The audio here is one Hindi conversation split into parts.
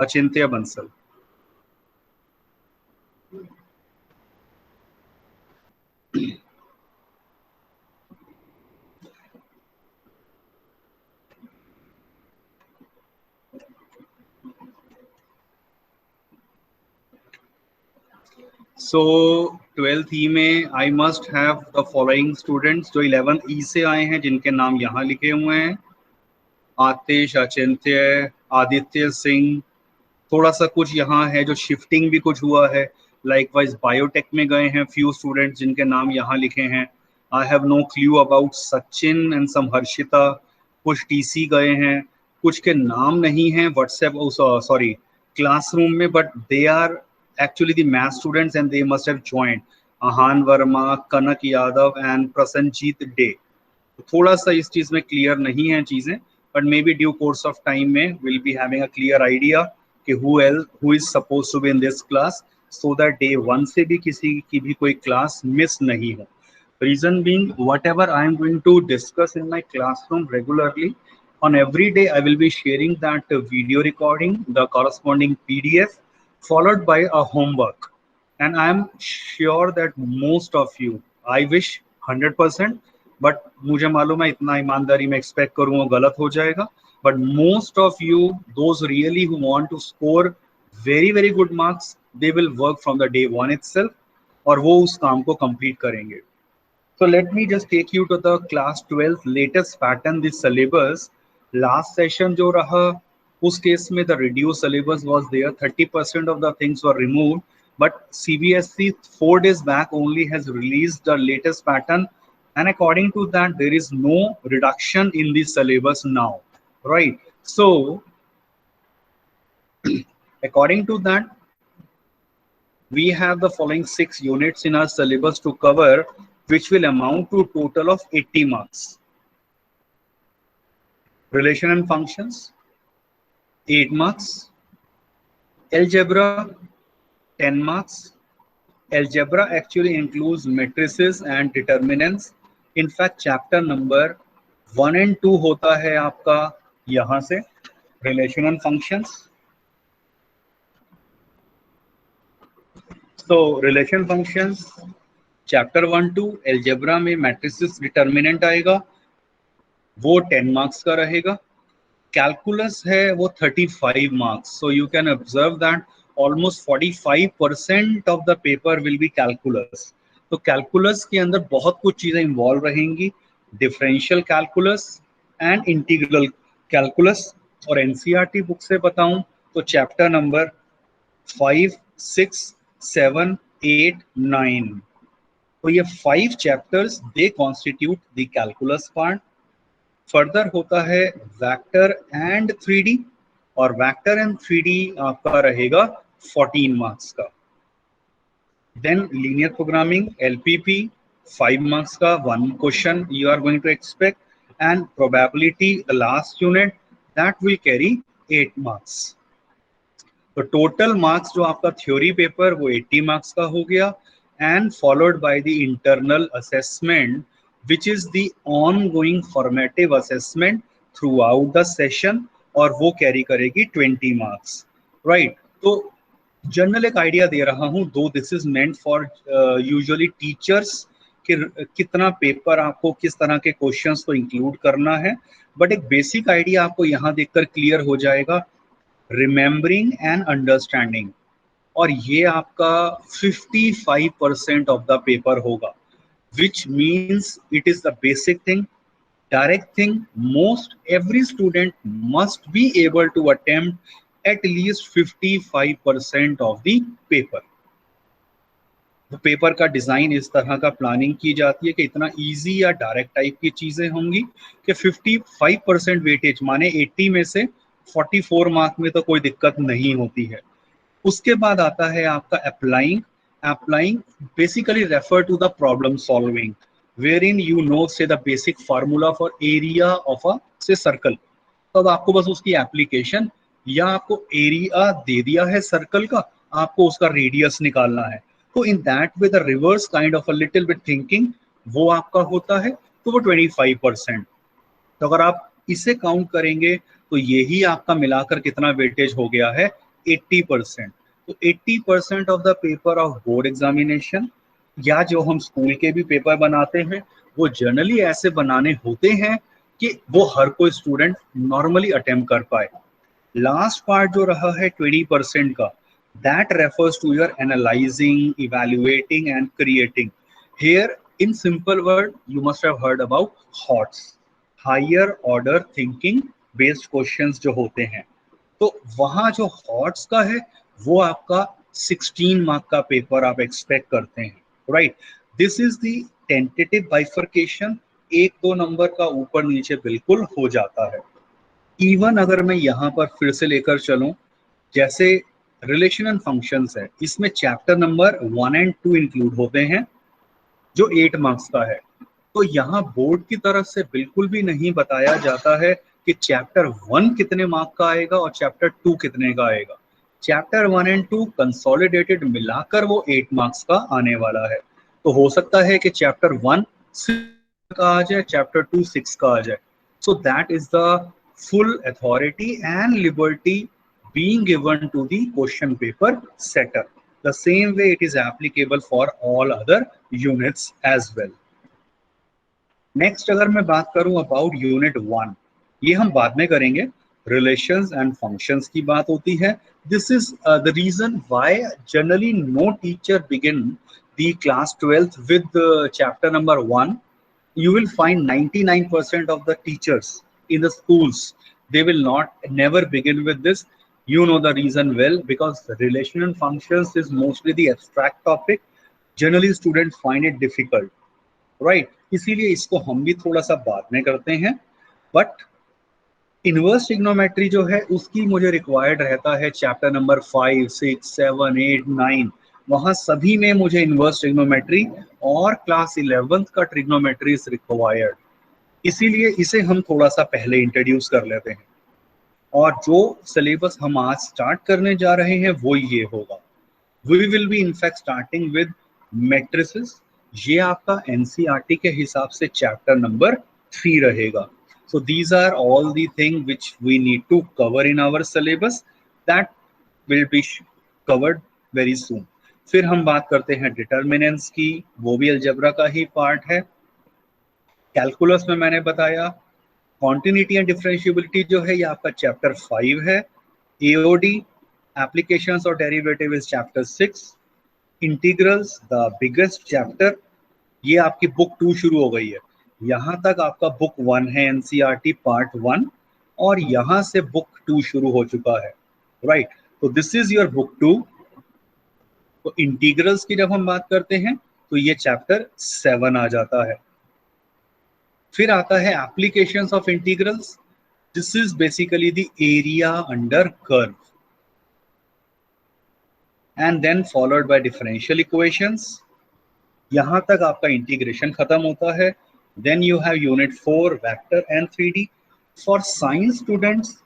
अचिंत्य बंसल। सो 12th ई में I must have the following students जो 11th ई से आए हैं, जिनके नाम यहाँ लिखे हुए हैं। आतिश, अचिंत्य, आदित्य सिंह। थोड़ा सा कुछ यहाँ है जो शिफ्टिंग भी कुछ हुआ है, लाइकवाइज बायोटेक में गए हैं फ्यू स्टूडेंट्स जिनके नाम यहाँ लिखे हैं। I have no clue about Sachin and some Harshita. कुछ टीसी गए हैं, कुछ के नाम नहीं है व्हाट्सएप सॉरी क्लासरूम में, but they are actually the math students and they must have joined. Aahan Verma, Kanak Yadav and Prasannajit Dey. थोड़ा सा इस चीज में क्लियर नहीं है चीजें, but maybe due course of time में will be having a clear idea कि who is suppose to be in this class, so that day 1 से भी किसी की भी कोई क्लास मिस नहीं हो। Reason being whatever I am going to discuss in my classroom regularly, on every day I will be sharing that video recording, the corresponding PDF, followed by a homework. And I am sure that most of you, I wish 100%, but मुझे मालूम है इतना ईमानदारी में एक्सपेक्ट करूँगा गलत हो जाएगा, but most of you, those really who want to score very good marks, they will work from the day 1 itself और वो उस काम को complete करेंगे। So let me just take you to the class 12 latest pattern, this syllabus. Last session जो रहा उस केस में the reduced syllabus was there, 30% of the things were removed, but CBSE 4 days back only has released the latest pattern, and according to that there is no reduction in the syllabus now, right? So according to that we have the following 6 units in our syllabus to cover, which will amount to total of 80 marks. Relation and functions, 8 marks. Algebra, 10 marks. Algebra actually includes matrices and determinants. In fact, chapter number 1 and 2 होता है आपका यहाँ से relation and functions. So relation functions chapter 1-2 algebra में मैट्रिसेस डिटर्मिनेंट आएगा, वो 10 मार्क्स का रहेगा। कैलकुलस है वो 35 marks. So you can observe that almost 45% of the paper will be calculus. तो कैलकुलस के अंदर बहुत कुछ चीजें इन्वॉल्व रहेंगी, differential calculus and integral calculus. और एनसीईआरटी बुक से बताऊं तो चैप्टर नंबर 5, 6, 7, 8, 9, तो ये 5 chapters they constitute the calculus part. Further होता है वेक्टर एंड 3D, और वेक्टर एंड 3D आपका रहेगा 14 मार्क्स का। Then linear programming LPP 5 marks का 1 question you are going to expect, and probability the last unit that will carry 8 marks. तो टोटल मार्क्स जो आपका थ्योरी पेपर वो 80 मार्क्स का हो गया, and followed by the internal assessment, which is the ongoing formative assessment throughout the session, और वो कैरी करेगी 20 मार्क्स, राइट। तो जनरल एक आइडिया दे रहा हूँ, दो this is meant for usually teachers कि कितना पेपर आपको किस तरह के क्वेश्चंस को इंक्लूड करना है, बट एक बेसिक आइडिया आपको यहाँ देखकर क्लियर हो जाएगा, रिमेम्बरिंग एंड अंडरस्टैंडिंग। और ये आपका 55% ऑफ द पेपर होगा, which means it is the basic thing, direct thing. Most every student must be able to attempt at least 55% of the paper. तो पेपर का डिजाइन इस तरह का प्लानिंग की जाती है कि इतना इजी या डायरेक्ट टाइप की चीजें होंगी कि 55% वेटेज माने 80 में से 44 मार्क में तो कोई दिक्कत नहीं होती है। उसके बाद आता है आपका applying. Applying basically refer to the problem solving, wherein you know say the basic formula for area of a say circle। तो अब आपको बस उसकी एप्लीकेशन, या आपको एरिया दे दिया है सर्कल का, आपको उसका रेडियस निकालना है, तो in that way the reverse kind of a little bit thinking वो आपका होता है, तो वो 25%। तो अगर आप इसे काउंट करेंगे तो यही आपका मिलाकर कितना वेटेज हो गया है, 80%। तो 80% of the paper of board examination या जो हम स्कूल के भी पेपर बनाते हैं वो जनरली ऐसे बनाने होते हैं कि वो हर कोई स्टूडेंट नॉर्मली अटेम्प्ट कर पाए। लास्ट पार्ट जो रहा है 20% का, that refers to your analyzing, evaluating and creating. Here in simple word you must have heard about HOTS, higher order thinking based questions जो होते हैं। तो वहां जो HOTS का है वो आपका 16 मार्क का पेपर आप एक्सपेक्ट करते हैं, right. This is the tentative bifurcation, एक दो नंबर का ऊपर नीचे बिल्कुल हो जाता है। इवन अगर मैं यहाँ पर फिर से लेकर चलूं, जैसे रिलेशन एंड फंक्शंस है, इसमें चैप्टर नंबर 1 एंड 2 इंक्लूड होते हैं जो 8 मार्क्स का है। तो यहाँ बोर्ड की तरफ से बिल्कुल भी नहीं बताया जाता है कि चैप्टर 1 कितने मार्क का आएगा और चैप्टर 2 कितने का आएगा। चैप्टर 1 एंड 2 कंसोलिडेटेड मिलाकर वो 8 मार्क्स का आने वाला है। तो हो सकता है कि चैप्टर 1 6 का आ जाए, चैप्टर 2 6 का आ जाए। So that is the full authority and liberty being given to the question paper setter. The same way it is applicable for all other units as well. Next अगर मैं बात करूं about unit 1, ये हम बाद में करेंगे, relations and functions की बात होती है। This is the reason why generally no teacher begin the class 12th with chapter number 1. You will find 99% of the teachers in the schools, they will never begin with this. You know the reason well, because relation and functions is mostly the abstract topic. Generally students find it difficult, right? इसीलिए इसको हम भी थोड़ा सा बाद में करते हैं। बट इनवर्स ट्रिग्नोमेट्री जो है उसकी मुझे रिक्वायर्ड रहता है चैप्टर नंबर 5, 6, 7, 8, 9, वहां सभी में मुझे इनवर्स ट्रिग्नोमेट्री और क्लास 11th का ट्रिग्नोमेट्री इज रिक्वायर्ड। इसीलिए इसे हम थोड़ा सा पहले इंट्रोड्यूस कर लेते हैं। और जो सिलेबस हम आज स्टार्ट करने जा रहे हैं वो ये होगा। We will be in fact starting with matrices. ये आपका एनसीईआरटी के हिसाब से चैप्टर नंबर 3 रहेगा। So these are all the thing which we need to cover in our syllabus, that will be covered very soon. फिर हम बात करते हैं डिटर्मिनेंट्स की, वो भी अलजेब्रा का ही पार्ट है। कैलकुलस में मैंने बताया कॉन्टिन्यूटी एंड डिफरेंशिएबिलिटी जो है ये आपका चैप्टर 5 है। एओडी एप्लीकेशंस और derivative is chapter 6। Integrals the biggest chapter, ये आपकी बुक 2 शुरू हो गई है। यहाँ तक आपका बुक 1 है एनसीईआरटी पार्ट 1 और यहाँ से बुक 2 शुरू हो चुका है, राइट। तो दिस इज योर बुक 2। तो इंटीग्रल्स की जब हम बात करते हैं तो ये चैप्टर 7 आ जाता है। फिर आता है applications of integrals. This is basically the area under curve and then followed by differential equations. यहां तक आपका इंटीग्रेशन खत्म होता है। Then you have unit 4 vector and 3D। For science students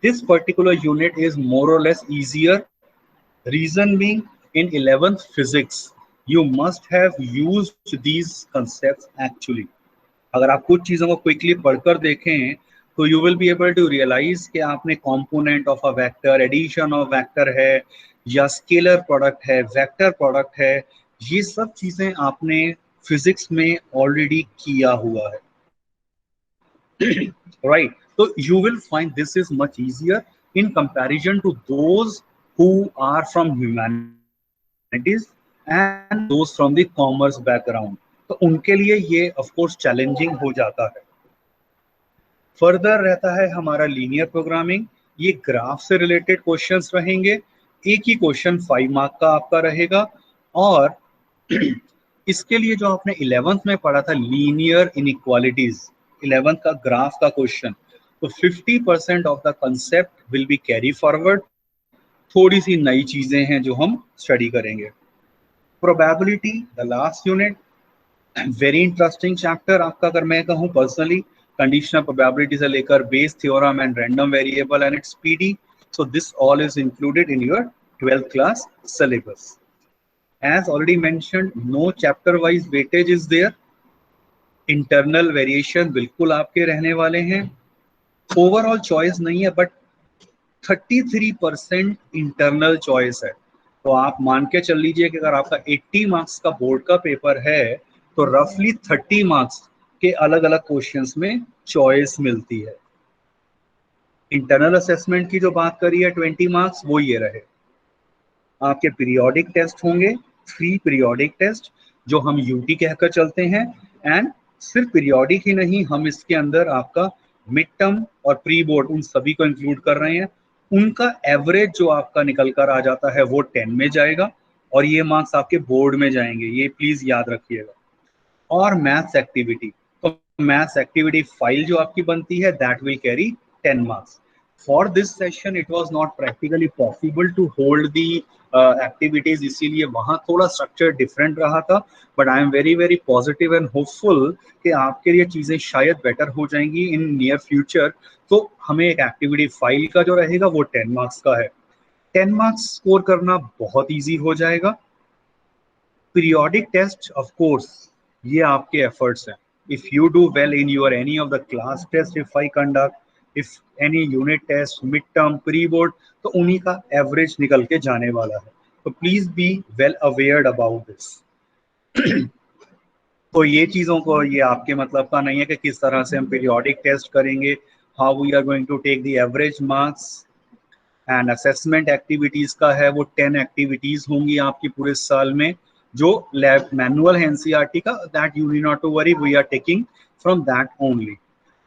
this particular unit is more और less easier, reason being in 11th physics you must have used these concepts actually। अगर आप कुछ चीजों को क्विकली पढ़कर देखें तो you will be able to realise कि आपने component of a vector, addition of vector है या स्केलर प्रोडक्ट है, वेक्टर प्रोडक्ट है, ये सब चीजें आपने फिजिक्स में ऑलरेडी किया हुआ है, राइट। तो you will find this is much easier in comparison to those who are from humanities and those from the commerce background. तो उनके लिए ये ऑफ कोर्स चैलेंजिंग हो जाता है। फर्दर रहता है हमारा लीनियर प्रोग्रामिंग। ये ग्राफ से रिलेटेड क्वेश्चंस रहेंगे। एक ही क्वेश्चन 5 मार्क का आपका रहेगा। और इसके लिए जो आपने 11th में पढ़ा था लीनियर इनइक्वालिटीज, 11th का ग्राफ का क्वेश्चन, तो 50% of the concept will be carry forward. थोड़ी सी नई चीजें हैं जो हम स्टडी करेंगे। Probability the last unit, very interesting chapter आपका। अगर मैं कहूँ पर्सनली, कंडीशनल प्रोबेबिलिटी से लेकर Bayes theorem and random variable and its PD, so this all is included in your 12th class syllabus. As already mentioned, no chapter wise weightage is there. Internal variation बिल्कुल आपके रहने वाले हैं। ओवरऑल चॉइस नहीं है, बट 33% इंटरनल चॉइस है। तो आप मान के चल लीजिए कि अगर आपका 80 मार्क्स का बोर्ड का पेपर है तो रफली 30 मार्क्स के अलग अलग क्वेश्चंस में चॉइस मिलती है। इंटरनल असेसमेंट की जो बात करी है 20 मार्क्स, वो ये रहे। आपके पीरियोडिक टेस्ट होंगे, 3 पीरियोडिक टेस्ट जो हम यूटी कहकर चलते हैं। एंड सिर्फ पीरियोडिक ही नहीं, हम इसके अंदर आपका मिड टर्म और प्री बोर्ड उन सभी को इंक्लूड कर रहे हैं। उनका एवरेज जो आपका निकल कर आ जाता है वो 10 में जाएगा और ये मार्क्स आपके बोर्ड में जाएंगे, ये प्लीज याद रखिएगा। और मैथ्स एक्टिविटी, तो मैथ्स एक्टिविटी फाइल जो आपकी बनती है that will carry 10 marks. For this session it was not practically possible to hold the activities, इसीलिए वहां थोड़ा स्ट्रक्चर डिफरेंट रहा था। But I am very very positive and hopeful कि आपके लिए चीजें शायद बेटर हो जाएंगी इन नियर फ्यूचर। तो हमें एक एक्टिविटी फाइल का जो रहेगा वो 10 मार्क्स का है। 10 मार्क्स स्कोर करना बहुत ईजी हो जाएगा। पीरियोडिक टेस्ट ऑफ कोर्स ये आपके एफर्ट्स हैं। If you do well in your any of the class test, if I conduct, if any unit test, mid term, pre board, तो उन्हीं का एवरेज निकल के जाने वाला है। तो please be well अवेयर्ड about this. तो ये चीजों को, ये आपके मतलब का नहीं है कि किस तरह से हम पीरियोडिक टेस्ट करेंगे, how we are going to take the average marks. And assessment activities का है वो 10 एक्टिविटीज होंगी आपकी पूरे साल में, जो लैब मैनुअल है एनसीईआरटी का, that you need not to worry, we are taking from that only.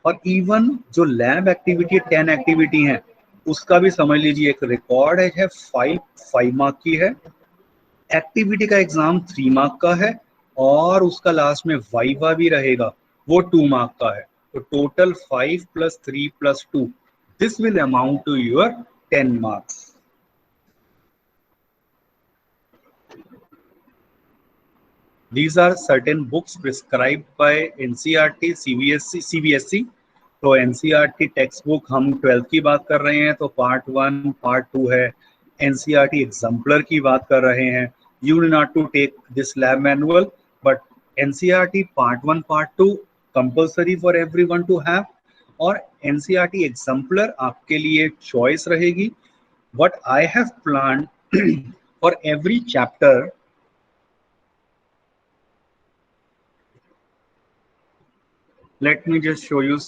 और इवन जो लैब एक्टिविटी 10 एक्टिविटी है उसका भी समझ लीजिए एक रिकॉर्ड है, 5 मार्क की है। एक्टिविटी का एग्जाम 3 मार्क का है और उसका लास्ट में वाइवा भी रहेगा, वो 2 मार्क का है। तो total 5 + 3 + 2, this will amount to your 10 marks. These are certain books prescribed by NCERT, CBSE. तो NCERT टेक्स्ट बुक, हम 12th की बात कर रहे हैं तो पार्ट 1 पार्ट 2 है। NCERT एग्जाम्पलर की बात कर रहे हैं। You need not to take this lab manual, but NCERT part 1 part 2 compulsory for everyone to have. और NCERT एग्जाम्पलर आपके लिए चॉइस रहेगी। What I have planned for every chapter, let me just show you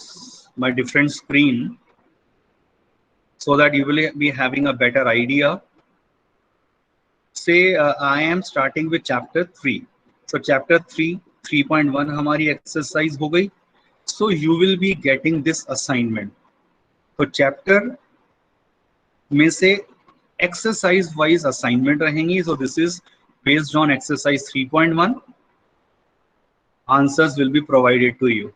my different screen so that you will be having a better idea. Say I am starting with chapter 3. So chapter 3 3.1 हमारी exercise हो गई। So you will be getting this assignment. तो chapter में से exercise wise assignment रहेंगी। So this is based on exercise 3.1. Answers will be provided to you.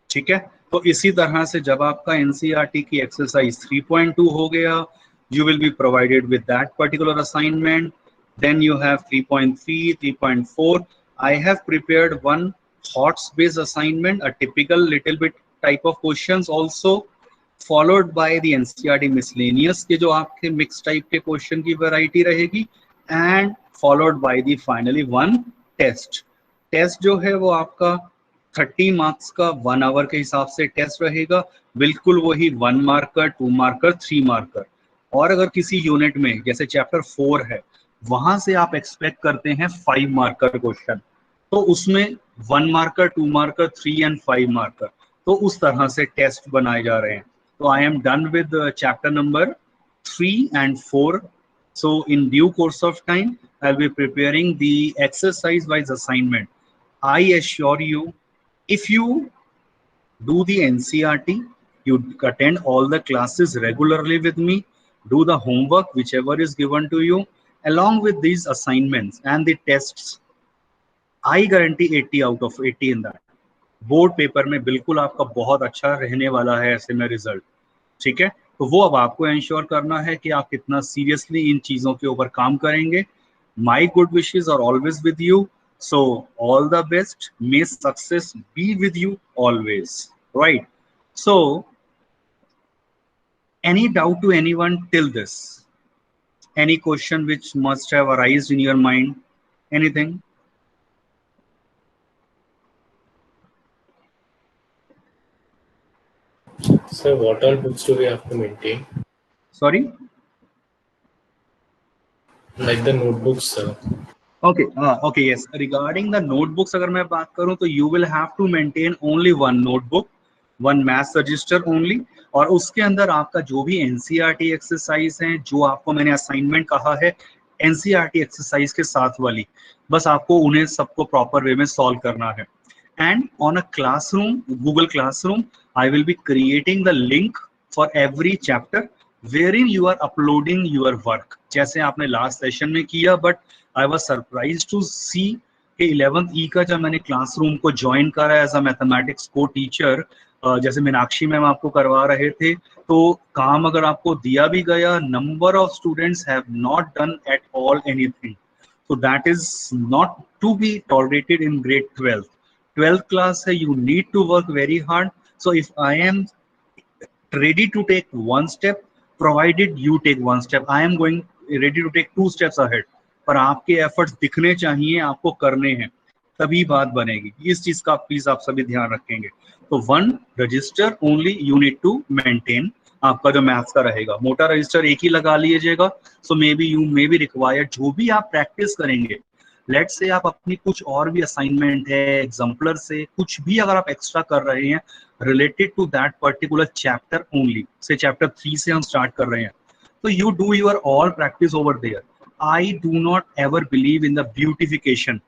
ठीक है, तो इसी तरह से जब आपका एनसीईआरटी की एक्सरसाइज 3.2 हो गया, you will be provided with that particular assignment. Then you have 3.3, 3.4. I have prepared one thoughts based assignment, a typical little bit type of questions also, followed by the NCERT miscellaneous के जो आपके मिक्स टाइप के क्वेश्चन की वैरायटी रहेगी, and followed by the finally one test. Test जो है वो आपका 30 मार्क्स का 1 आवर के हिसाब से टेस्ट रहेगा, बिल्कुल वही 1 मार्कर, 2 मार्कर, 3 मार्कर। और अगर किसी यूनिट में जैसे चैप्टर 4 है, वहां से आप एक्सपेक्ट करते हैं 5 मार्कर क्वेश्चन, तो उसमें 1 मार्कर, 2 मार्कर, 3 एंड 5 मार्कर, तो उस तरह से टेस्ट बनाए जा रहे हैं। तो I am done with chapter number 3 and 4. So in due course of time, I'll be preparing the exercise wise assignment. I assure you, if you do the NCERT, you attend all the classes regularly with me, do the homework whichever is given to you, along with these assignments and the tests, I guarantee 80 out of 80 in that. Board paper में बिल्कुल आपका बहुत अच्छा रहने वाला है ऐसे में रिजल्ट। ठीक है, तो वो अब आपको इंश्योर करना है कि आप कितना सीरियसली इन चीजों के ऊपर काम करेंगे। My good wishes are always with you, so all the best, may success be with you always, right? So any doubt to anyone till this, any question which must have arisen in your mind, anything? So what all books do we have to maintain? Sorry. Like the notebooks, sir. Okay, okay, yes. Regarding the notebooks, अगर मैं बात करूं तो you will have to maintain only one notebook, one maths register only, और उसके अंदर आपका जो भी NCERT एक्सरसाइज है, जो आपको मैंने असाइनमेंट कहा है NCERT एक्सरसाइज के साथ वाली, बस आपको उन्हें सबको प्रॉपर वे में सॉल्व करना है. And on a classroom, Google Classroom, I will be creating the link for every chapter wherein you are uploading your work. जैसे आपने लास्ट सेशन में किया, but I was surprised to see कि 11th ई का जब मैंने क्लासरूम को ज्वाइन करा एज अ मैथमेटिक्स को टीचर, जैसे मीनाक्षी मैम आपको करवा रहे थे, तो काम अगर आपको दिया भी गया, number of students have not done at all anything. So that is not to be tolerated in grade 12th. 12th class है, you need to work very hard. So if I am ready to take one step, provided you take one step, I am going ready to take 2 steps ahead. पर आपके एफर्ट्स दिखने चाहिए, आपको करने हैं, तभी बात बनेगी. इस चीज का प्लीज आप सभी ध्यान रखेंगे. तो 1 register only you need to maintain. आपका जो मैथ्स का रहेगा, मोटा रजिस्टर एक ही लगा लीजिएगा. So maybe you maybe required, जो भी आप प्रैक्टिस करेंगे, लेट्स से आप अपनी कुछ और भी असाइनमेंट है, एग्जाम्पलर से कुछ भी अगर आप एक्स्ट्रा कर रहे हैं related to that particular chapter only, say chapter 3 से हम start कर रहे हैं, तो you do your all practice over there. I do not ever believe in the beautification.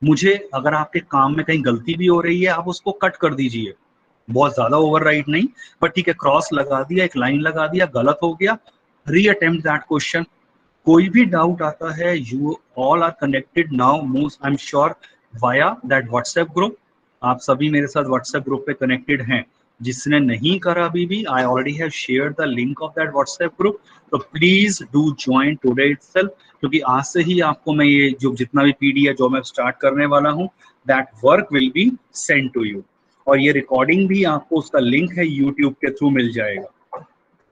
मुझे अगर आपके काम में कहीं गलती भी हो रही है, आप उसको कट कर दीजिए, बहुत ज्यादा ओवरराइट नहीं, पर ठीक है, क्रॉस लगा दिया, एक लाइन लगा दिया, गलत हो गया, रीअटेम्प्ट दैट क्वेश्चन. कोई भी डाउट आता है, you all are connected now most I am sure via that WhatsApp group. आप सभी मेरे साथ व्हाट्सएप ग्रुप पे कनेक्टेड हैं. जिसने नहीं करा अभी भी, I already have shared the link of that WhatsApp group. तो please do join today itself, क्योंकि आज से ही आपको मैं ये जो जितना भी पीडी है जो मैं स्टार्ट करने वाला हूँ, that work will be send to you. और ये रिकॉर्डिंग भी आपको, उसका लिंक है यूट्यूब के थ्रू मिल जाएगा.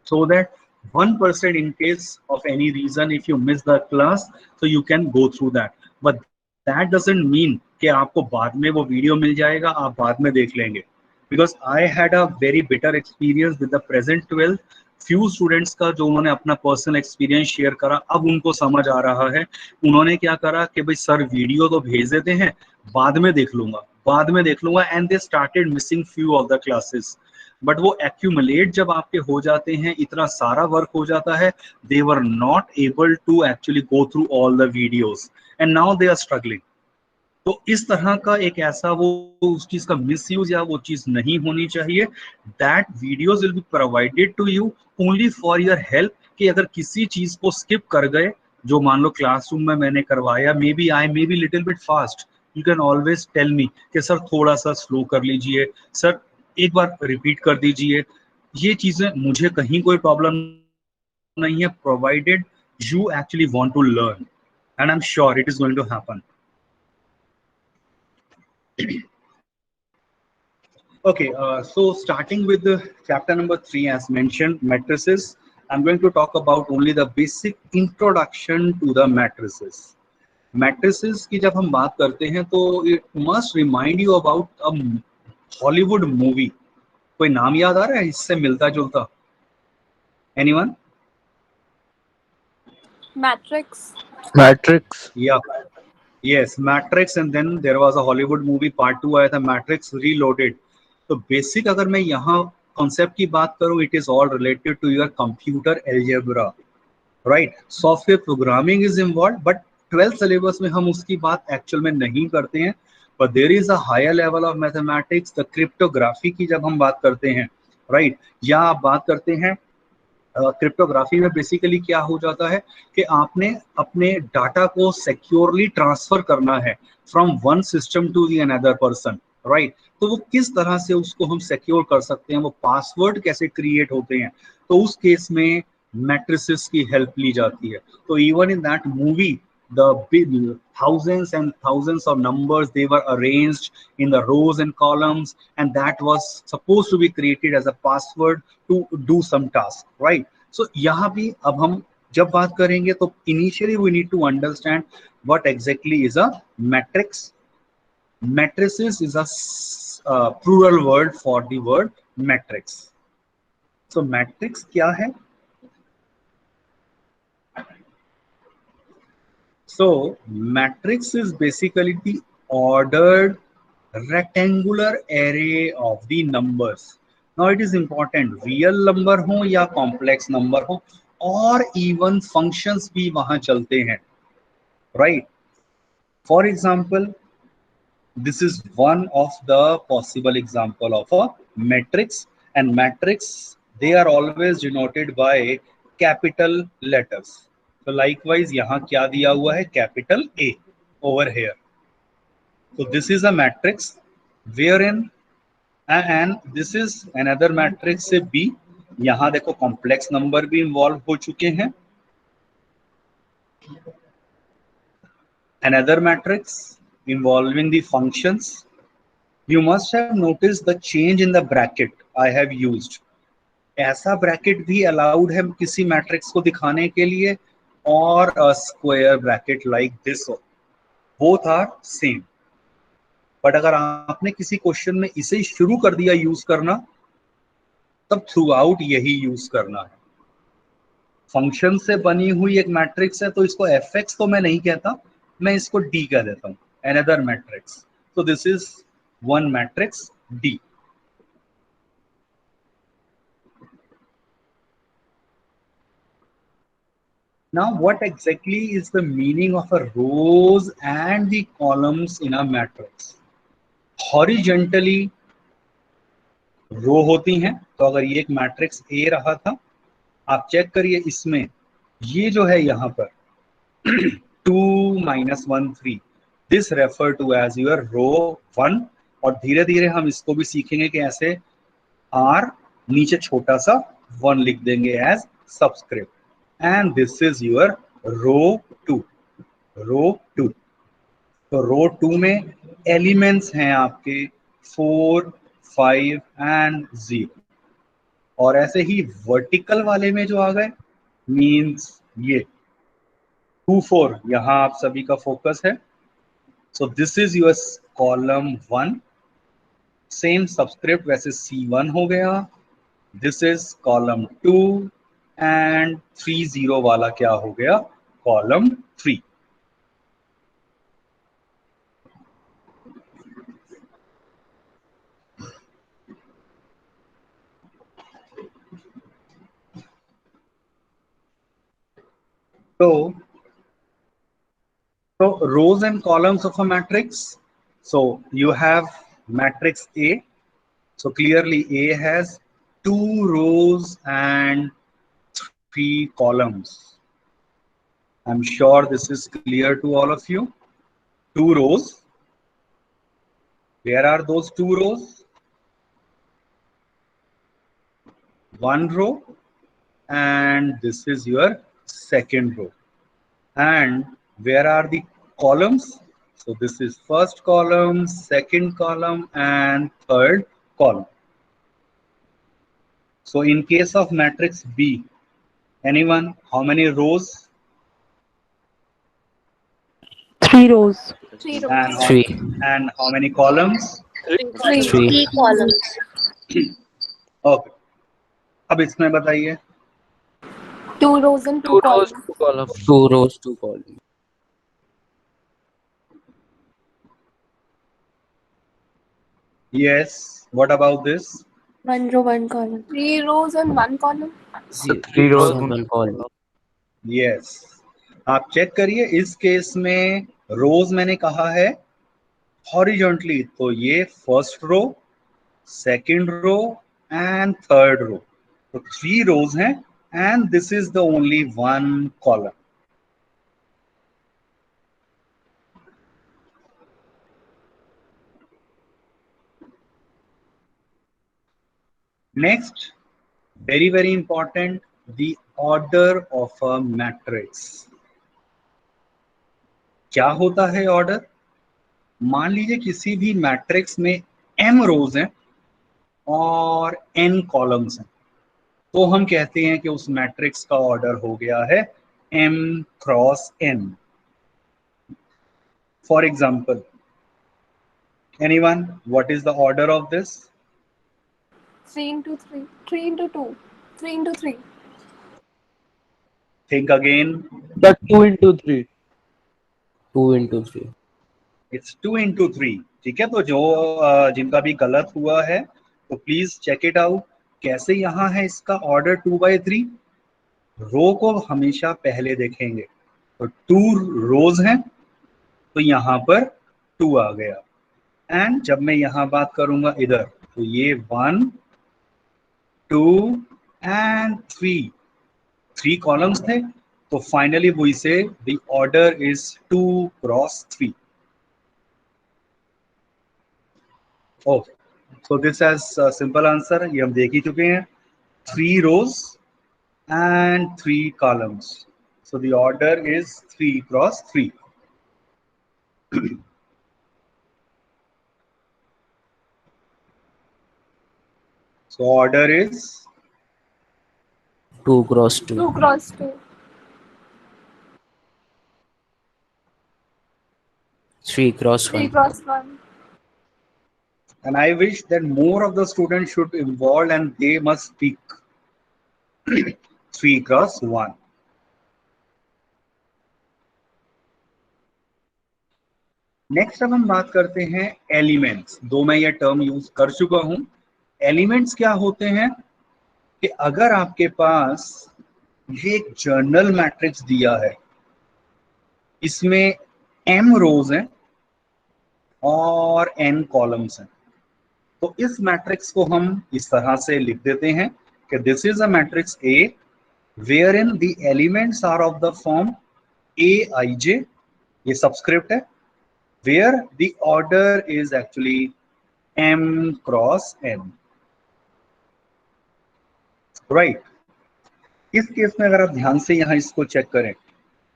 So that 1% in case of any reason if you miss the class, so you can go through that. But that doesn't mean कि आपको बाद में वो वीडियो मिल जाएगा, आप बाद में देख लेंगे. Because I had a very bitter experience with the present 12th. Few students का जो उन्होंने अपना पर्सनल एक्सपीरियंस शेयर करा, अब उनको समझ आ रहा है. उन्होंने क्या करा कि भाई सर वीडियो तो भेज देते हैं, बाद में देख लूंगा, बाद में देख लूंगा, and they started missing few of the classes. But वो एक्यूमुलेट जब आपके हो जाते हैं, इतना सारा वर्क हो जाता है, they were not able to actually go through all the videos and now they are struggling. तो इस तरह का एक ऐसा वो उस चीज का मिसयूज या वो चीज नहीं होनी चाहिए. That videos will be provided to you only for your help, कि अगर किसी चीज को स्किप कर गए, जो मान लो क्लासरूम में मैंने करवाया, may be I may be little bit fast, you can always tell me कि सर थोड़ा सा स्लो कर लीजिए, सर एक बार रिपीट कर दीजिए. ये चीजें मुझे कहीं कोई प्रॉब्लम नहीं है, provided you actually want to learn, and I am sure it is going to happen. Okay, so starting with the chapter number 3, as mentioned, matrices, I'm going to talk about only the basic introduction to the matrices. Matrices की जब हम बात करते हैं तो it must remind you about a Hollywood movie. कोई नाम याद आ रहा है इससे मिलता जुलता? Anyone? Matrix. Yeah. Yes, Matrix, and then there was a Hollywood movie part 2 आया था, Matrix Reloaded. तो बेसिक अगर मैं यहाँ कॉन्सेप्ट की बात करूँ, it is all related to your computer algebra, right. Software programming is involve, but 12th syllabus में हम उसकी बात एक्चुअल में नहीं करते हैं. But there is a higher level of mathematics, the cryptography की जब हम बात करते हैं, राइट, या आप बात करते हैं क्रिप्टोग्राफी में बेसिकली क्या हो जाता है कि आपने अपने डाटा को सिक्योरली ट्रांसफर करना है from one system to the another person, right. तो वो किस तरह से उसको हम सिक्योर कर सकते हैं, वो पासवर्ड कैसे क्रिएट होते हैं, तो उस केस में मैट्रिसेस की हेल्प ली जाती है. तो even in that movie, the big thousands and thousands of numbers, they were arranged in the rows and columns, and that was supposed to be created as a password to do some task, right. So यहाँ भी अब हम जब बात करेंगे तो initially we need to understand what exactly is a matrix. Matrices is a plural word for the word matrix. So matrix क्या है? So matrix is basically the ordered rectangular array of the numbers. Now it is important real number हो या complex number हो और even functions भी वहां चलते हैं, right? For example, this is one of the possible example of a matrix, and matrix they are always denoted by capital letters. So likewise यहाँ क्या दिया हुआ है? Capital A over here. So this is a matrix wherein and this is another matrix से B. यहाँ देखो कॉम्प्लेक्स नंबर भी इन्वॉल्व हो चुके हैं. Another matrix involving the functions. You must have noticed the change in the bracket I have used. ऐसा ब्रैकेट भी अलाउड है किसी मैट्रिक्स को दिखाने के लिए और a square bracket like this. Both are same. But अगर आपने किसी क्वेश्चन में इसे शुरू कर दिया यूज करना, तब थ्रू आउट यही यूज करना है. फंक्शन से बनी हुई एक मैट्रिक्स है तो इसको एफ एक्स तो मैं नहीं कहता, मैं इसको डी कह देता हूं. Another matrix. तो this is one matrix D. Now what exactly is the meaning of a rows and the columns in a matrix? Horizontally रो होती हैं. तो अगर ये एक मैट्रिक्स ए रहा था, आप चेक करिए इसमें ये जो है यहाँ पर 2 - 1 3, this refer to as your row 1. और धीरे धीरे हम इसको भी सीखेंगे कि ऐसे आर नीचे छोटा सा 1 लिख देंगे as subscript. And this is your row 2. Row 2. तो रो 2 में एलिमेंट्स हैं आपके 4 5 एंड 0. और ऐसे ही वर्टिकल वाले में जो आ गए मींस ये 2 4, यहां आप सभी का फोकस है. So this is your column 1. Same subscript वैसे C1 हो गया. दिस इज कॉलम 2 एंड 3 0 वाला क्या हो गया? Column 3. So rows and columns of a matrix. So you have matrix A. So clearly A has 2 rows and 3 columns. I'm sure this is clear to all of you. 2 rows. Where are those 2 rows? 1 row, and this is your second row. And where are the columns? So this is first column, second column, and third column. So in case of matrix B, anyone, how many rows? 3 rows. And Three. and how many columns? Three. columns. Okay. अब इसमें बताइए. 2 rows and 2 columns. 2 columns. 2 rows, 2 columns. Yes. What about this? 1 row, 1 column. 3 rows and 1 column. So 3 rows and 1 column. Yes. आप चेक करिए इस केस में रोज मैंने कहा है हॉरिजॉन्टली, तो ये first row, second row and third row. तो 3 रोज हैं and this is the only 1 column. Next, very important, the order of a matrix. क्या होता है ऑर्डर? मान लीजिए किसी भी मैट्रिक्स में m रोज हैं और n कॉलम्स हैं, तो हम कहते हैं कि उस मैट्रिक्स का ऑर्डर हो गया है m cross n. For example, anyone, what is the order of this? 3 into 3. 3 into 2. 3 into 3. Think again. The 2 into 3. 2 into 3. It's 2 into 3. ठीक है, तो जो जिनका भी गलत हुआ है तो प्लीज चेक इट आउट. कैसे यहाँ है इसका ऑर्डर 2/3. रो को हमेशा पहले देखेंगे. तो 2 रोज हैं तो यहाँ पर 2 आ गया. एंड जब मैं यहाँ बात करूंगा इधर तो ये 1 2 एंड 3 कॉलम्स थे. तो फाइनली वी से the order is 2 cross 3. Okay, so this has simple answer. ये हम देख ही चुके हैं. 3 rows and 3 columns. So the order is 3 cross 3. So order is 2 cross 2. 2 cross 2. 3 cross 3 1. cross 1. and I wish that more of the students should involve and they must speak 3 cross 1. Next अब हम बात करते हैं एलिमेंट्स. दो मैं ये टर्म यूज कर चुका हूं. एलिमेंट्स क्या होते हैं कि अगर आपके पास ये एक जर्नल मैट्रिक्स दिया है, इसमें m रोज हैं और n कॉलम्स हैं, तो इस मैट्रिक्स को हम इस तरह से लिख देते हैं कि this is a matrix A wherein the elements are of the form Aij, ये सबस्क्रिप्ट है, where the order is actually m cross n. right. इस केस में अगर आप ध्यान से यहां इसको चेक करें,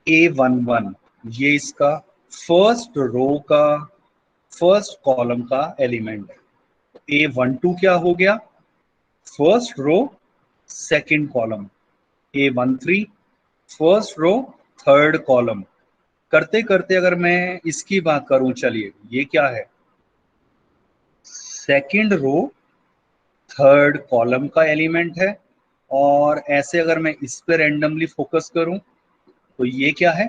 A11 ये इसका फर्स्ट रो का फर्स्ट कॉलम का एलिमेंट है. A12 क्या हो गया? First row second column. A13 first row third column. करते करते अगर मैं इसकी बात करूं, चलिए ये क्या है? सेकंड रो थर्ड कॉलम का एलिमेंट है. और ऐसे अगर मैं इस पे रैंडमली फोकस करूं तो ये क्या है?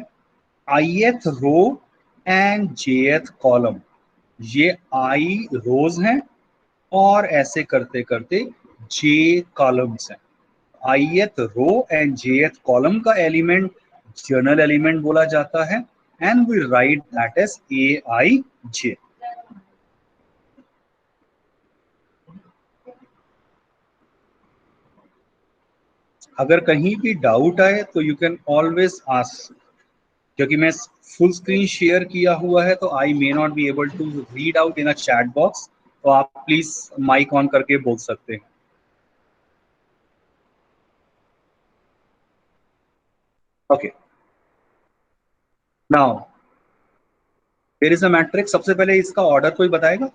ith row and jth column. ये i रोज हैं और ऐसे करते करते j कॉलम्स हैं. ith row and jth column का एलिमेंट जर्नल एलिमेंट बोला जाता है and we write that as aij. अगर कहीं भी डाउट आए तो यू कैन ऑलवेज आस्क. क्योंकि मैं फुल स्क्रीन शेयर किया हुआ है तो I may not be able to read out in a chat box. तो आप प्लीज माइक ऑन करके बोल सकते हैं. Okay, now there is a matrix. सबसे पहले इसका ऑर्डर कोई बताएगा?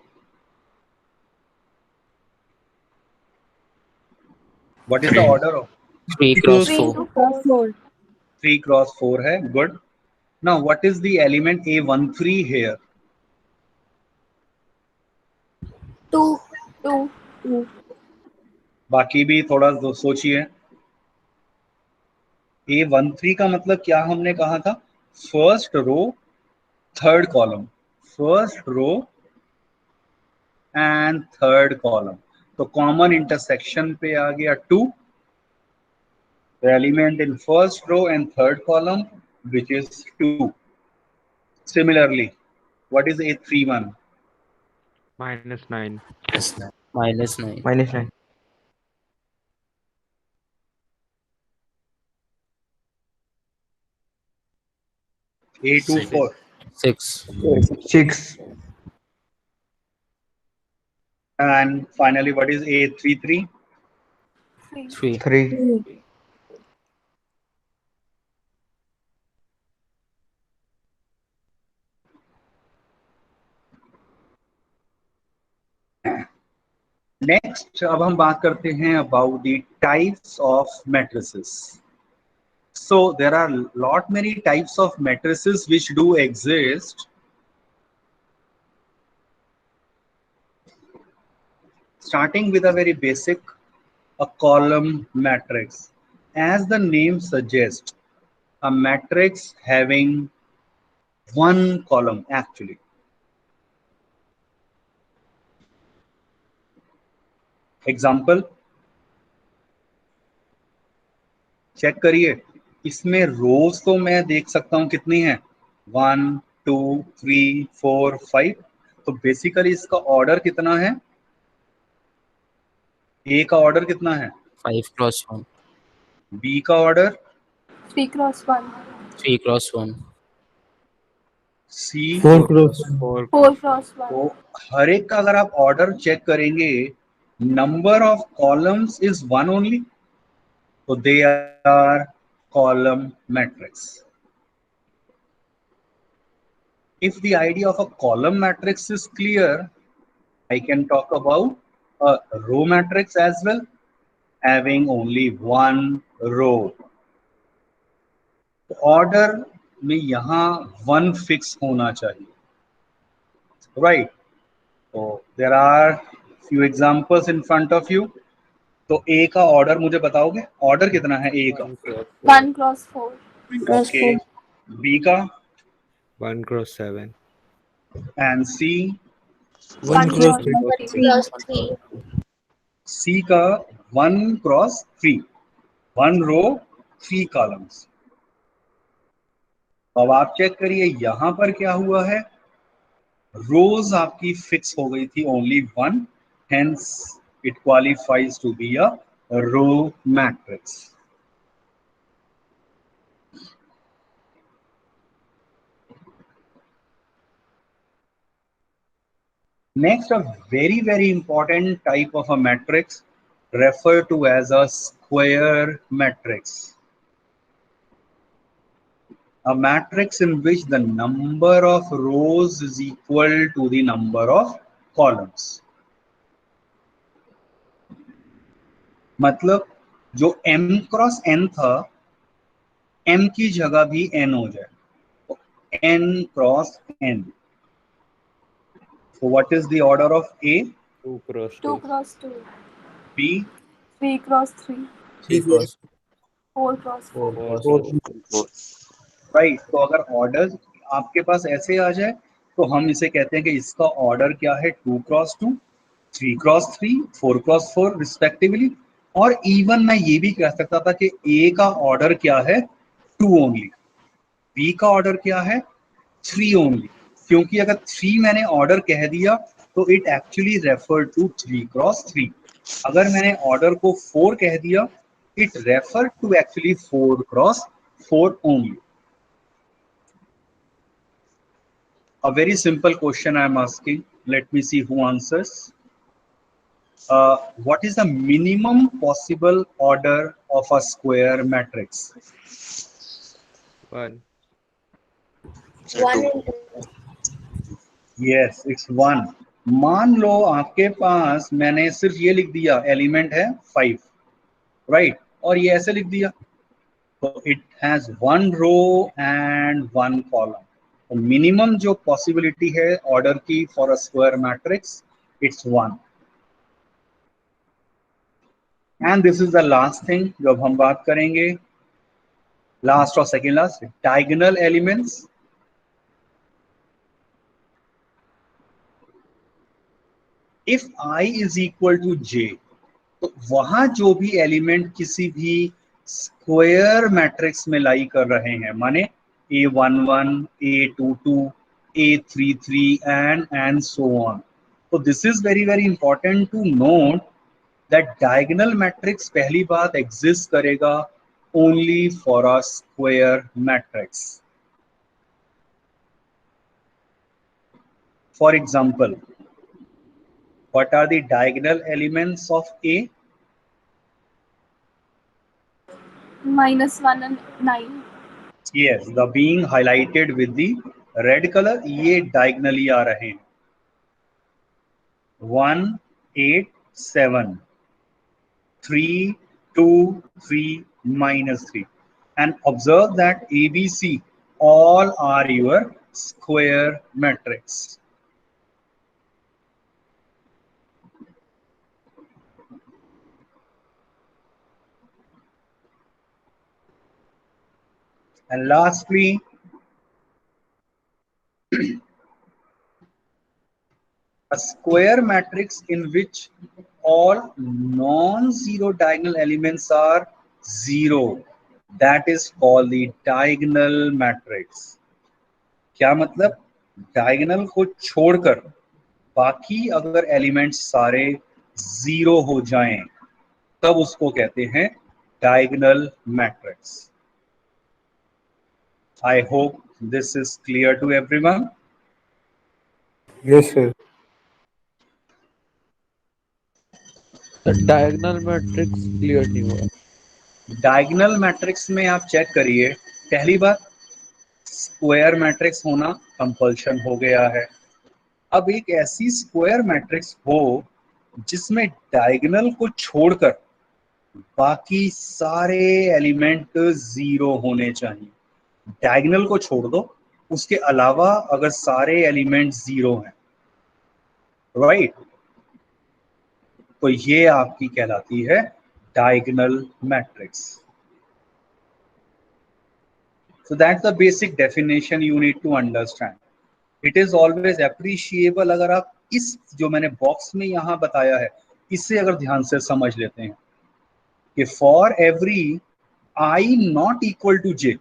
What is the order of? 3 cross 3 4. into 4. 3 cross 4 है. Good. Now what is the element A13 here? 2 2 2. बाकी भी थोड़ा सोचिए. A13 का मतलब क्या हमने कहा था? First row third column. First row and third column. तो कॉमन इंटरसेक्शन पे आ गया 2. The element in first row and third column, which is 2. Similarly, what is A31? -9. Minus 9. -9. A24. 6. 6. And finally, what is A33? 3. 3. Next, अब हम बात करते हैं about the types of matrices. So there are lot many types of matrices which do exist. Starting with a very basic a column matrix. As the name suggests, a matrix having one column actually. Example, check करिए, इसमें रोज तो मैं देख सकता हूं कितनी है, 1 2 3 4 5। तो बेसिकली इसका ऑर्डर कितना है, ए का ऑर्डर कितना है, 5 cross 1, बी का ऑर्डर, 3 cross 1, 3 cross 1, सी। 4 cross 4. 4 cross 1, तो हर एक का अगर आप ऑर्डर चेक करेंगे, number of columns is one only, तो they are column matrix. If the idea of a column matrix is clear, I can talk about a row matrix as well, having only one row. Order में यहाँ one fix होना चाहिए, right? So there are few examples in front of you. तो A का ऑर्डर मुझे बताओगे, ऑर्डर कितना है A का? 1 cross 4, Okay. B का 1 cross 7. and C. 1 cross 3, C का 1 cross 3, 1 row 3 columns. अब आप चेक करिए यहां पर क्या हुआ है, रोज आपकी फिक्स हो गई थी only 1, hence it qualifies to be a row matrix. Next, a very important type of a matrix referred to as a square matrix. A matrix in which the number of rows is equal to the number of columns. मतलब जो m क्रॉस n था, m की जगह भी n हो जाए, तो n cross n. So what is the order of A? 2 cross 2 2. cross 2, B? 3 cross 3, 3 cross 4 cross 4, 4 cross 4. Right. तो अगर ऑर्डर आपके पास ऐसे आ जाए तो हम इसे कहते हैं कि इसका ऑर्डर क्या है, 2 क्रॉस 2, 3 क्रॉस 3, 4 क्रॉस 4 रिस्पेक्टिवली. और इवन मैं ये भी कह सकता था कि ए का ऑर्डर क्या है, 2 ओनली, बी का ऑर्डर क्या है, 3 ओनली. क्योंकि अगर 3 मैंने ऑर्डर कह दिया तो it actually refer to 3 cross 3. अगर मैंने ऑर्डर को 4 कह दिया, it refer to actually 4 cross 4 only. A very simple question I am asking. Let me see who answers. What is the minimum possible order of a square matrix? 1. 1 Yes, it's 1. मान लो आपके पास मैंने सिर्फ ये लिख दिया, एलिमेंट है 5, राइट, और ये ऐसे लिख दिया, तो it has 1 row and 1 column. तो मिनिमम जो पॉसिबिलिटी है ऑर्डर की for a square matrix, it's 1. And this is the last thing जो अब हम बात करेंगे, लास्ट और second last, diagonal elements. If i is equal to j, तो वहां जो भी एलिमेंट किसी भी स्क्वायर मैट्रिक्स में लाई कर रहे हैं, माने A11, A22, A33 and so on. So this is very important to note that diagonal matrix पहली बात एग्जिस्ट करेगा only for a square matrix. For example, what are the diagonal elements of A? -1 and 9, Yes, the being highlighted with the red color, ये diagonally आ रहे हैं, 1 8 7, 3 2 3 -3. And observe that ABC all are your square matrix. And lastly, a square matrix in which all non-zero diagonal elements are zero. That is called the diagonal matrix. क्या मतलब? डायगोनल को छोड़कर बाकी अगर एलिमेंट्स सारे जीरो हो जाएं तब उसको कहते हैं diagonal matrix. I hope this is clear to everyone. Yes, sir. Diagonal matrix clear नहीं हुआ. डायगोनल मैट्रिक्स में आप चेक करिए, पहली बात स्क्वायर मैट्रिक्स होना कंपल्शन हो गया है. अब एक ऐसी स्क्वायर मैट्रिक्स हो जिसमें डायगोनल को छोड़कर बाकी सारे एलिमेंट जीरो होने चाहिए. डायगोनल को छोड़ दो, उसके अलावा अगर सारे एलिमेंट जीरो हैं, राइट, तो ये आपकी कहलाती है diagonal matrix. So that's the basic definition you need to understand. It is always appreciable अगर आप इस जो मैंने बॉक्स में यहां बताया है इससे अगर ध्यान से समझ लेते हैं कि for every I not equal to j,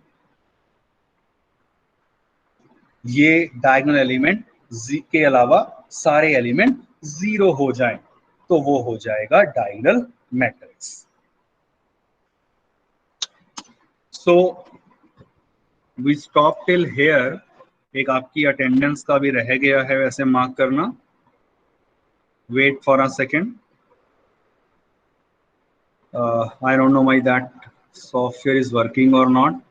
ये डायगोनल एलिमेंट के अलावा सारे एलिमेंट जीरो हो जाएं तो वो हो जाएगा diagonal matrix. So we stop till here. एक आपकी अटेंडेंस का भी रह गया है वैसे मार्क करना. Wait for a second. I don't know my that software is working और not.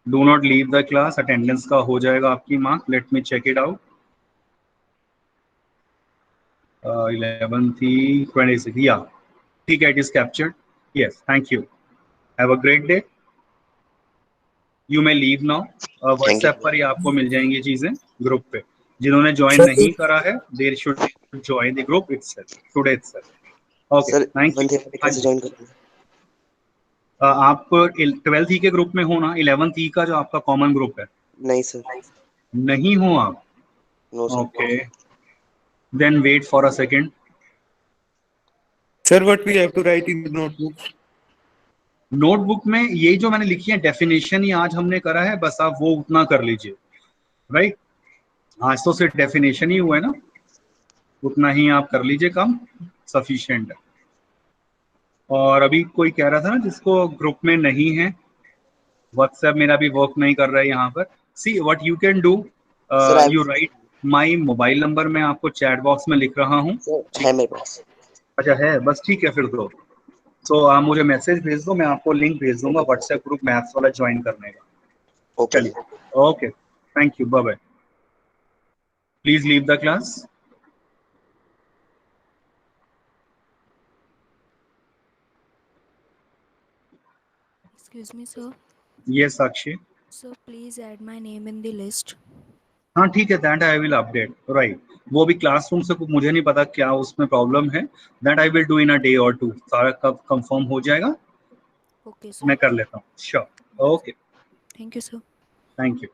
Do not leave the class. Attendance का हो जाएगा आपकी mark. Let me check it out. 11 थी 26. या ठीक है, it is captured. Yes, thank you. Have a great day. You may leave now. WhatsApp पर ही आपको मिल जाएंगी चीजें ग्रुप पे. जिन्होंने ज्वाइन नहीं करा है there should join the group itself today itself. Okay, thank you. आप 12th ई के ग्रुप में हो ना? 11th ई का जो आपका कॉमन ग्रुप है. नहीं सर. नहीं हो आप? No sir. Okay, then wait for a second. Sir, what we have to write in the notebook? Notebook में ये जो मैंने लिखी है डेफिनेशन ही आज हमने करा है, बस आप वो उतना कर लीजिए. राइट, आज तो सिर्फ डेफिनेशन ही हुआ है ना, उतना ही आप कर लीजिए, काम सफिशिएंट है. और अभी कोई कह रहा था ना जिसको ग्रुप में नहीं है, व्हाट्सएप मेरा भी वर्क नहीं कर रहा है यहाँ पर. See what you can do, you right my mobile number मैं आपको चैट बॉक्स में लिख रहा हूँ. है मेरे पास. अच्छा है, बस ठीक है फिर तो आप मुझे मैसेज भेज दो, मैं आपको लिंक भेज दूंगा व्हाट्सएप ग्रुप मैथ्स वाला ज्वाइन करने का. ओके. चलिए, okay, thank you, bye bye. Please leave the class. Excuse me, sir. Yes Sakshi. Sir, please add my name in the list. हाँ ठीक है, that I will update. Right, वो भी क्लासरूम से मुझे नहीं पता क्या उसमें प्रॉब्लम है. That I will do in a day और टू. सारा कब कंफर्म हो जाएगा Okay, sir. मैं कर लेता हूँ. Sure. Okay, Thank you, sir. Thank you.